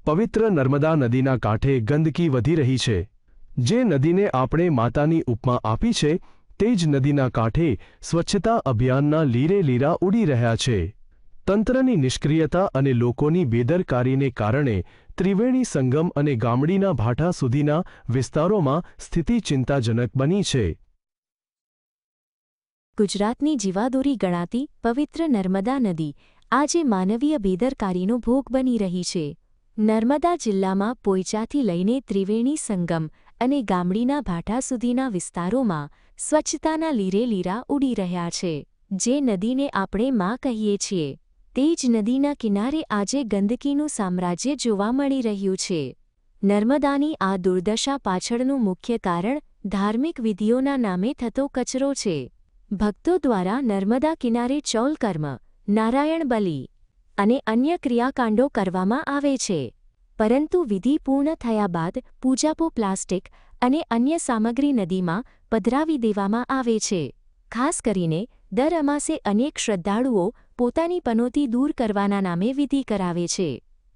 પવિત્ર નર્મદા નદીના કાંઠે ગંદકી વધી રહી છે। જે નદીને આપણે માતાની ઉપમા આપી છે, તે જ નદીના કાંઠે સ્વચ્છતા અભિયાનના લીરે લીરા ઉડી રહ્યા છે। તંત્રની નિષ્ક્રિયતા અને લોકોની બેદરકારીને કારણે ત્રિવેણી સંગમ અને ગામડીના ભાઠા સુધીના વિસ્તારોમાં સ્થિતિ ચિંતાજનક બની છે। ગુજરાતની જીવાદોરી ગણાતી પવિત્ર નર્મદા નદી આજે માનવીય બેદરકારીનો ભોગ બની રહી છે। નર્મદા જિલ્લામાં પોઈચાથી લઈને ત્રિવેણી સંગમ અને ગામડીના ભાઠા સુધીના વિસ્તારોમાં સ્વચ્છતાના લીરે લીરા ઉડી રહ્યા છે। જે નદીને આપણે માં કહીએ છીએ, તે જ નદીના કિનારે આજે ગંદકીનું સામ્રાજ્ય જોવા મળી રહ્યું છે। નર્મદાની આ દુર્દશા પાછળનું મુખ્ય કારણ ધાર્મિક વિધિઓના નામે થતો કચરો છે। ભક્તો દ્વારા નર્મદા કિનારે ચૌલકર્મ, નારાયણ બલિ અને અન્ય ક્રિયાકાંડો કરવામાં આવે છે, પરંતુ વિધિ પૂર્ણ થયા બાદ પૂજાપો પ્લાસ્ટિક અને અન્ય સામગ્રી નદીમાં પધરાવી દેવામાં આવે છે। ખાસ કરીને દર અમાસે અનેક શ્રદ્ધાળુઓ પોતાની પનોતી દૂર કરવાના નામે વિધિ કરાવે છે,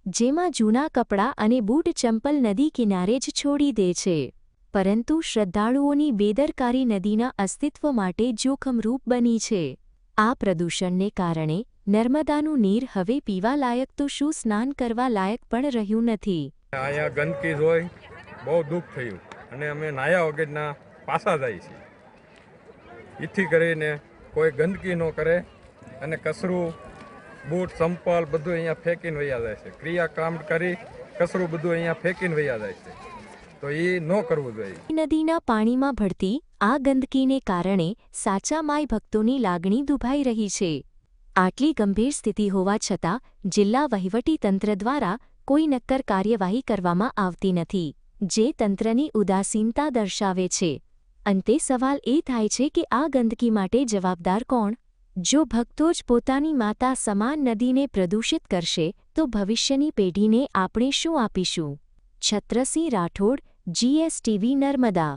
જેમાં જૂના કપડાં અને બૂટ ચંપલ નદી કિનારે જ છોડી દે છે, પરંતુ શ્રદ્ધાળુઓની બેદરકારી નદીના અસ્તિત્વ માટે જોખમરૂપ બની છે। આ પ્રદૂષણને કારણે નર્મદાનું નીર હવે પીવા લાયક તો શું સ્નાન કરવા લાયક પણ રહ્યું નથી। અહીંયા ગંદકી જોઈ બહુ દુઃખ થયું અને અમે નાયા વગરના પાછા જાય છીએ। એથી કરીને કોઈ ગંદકી ન કરે અને કચરું, બૂટ, ચંપલ બધું અહીંયા ફેંકીને વયા જાય છે। ક્રિયાકામ કરી કચરું બધું અહીંયા ફેંકીને વયા જાય છે, તો એ ન કરવું જોઈએ। નદીના પાણીમાં ભળતી આ ગંદકીને કારણે સાચા માય ભક્તોની લાગણી દુભાઈ રહી છે। આટલી ગંભીર સ્થિતિ હોવા છતાં જિલ્લા વહીવટીતંત્ર દ્વારા કોઈ નક્કર કાર્યવાહી કરવામાં આવતી નથી, જે તંત્રની ઉદાસીનતા દર્શાવે છે। અંતે સવાલ એ થાય છે કે આ ગંદકી માટે જવાબદાર કોણ? જો ભક્તો જ પોતાની માતા સમાન નદીને પ્રદૂષિત કરશે તો ભવિષ્યની પેઢીને આપણે શું આપીશું? છત્રસિંહ રાઠોડ, GSTV નર્મદા।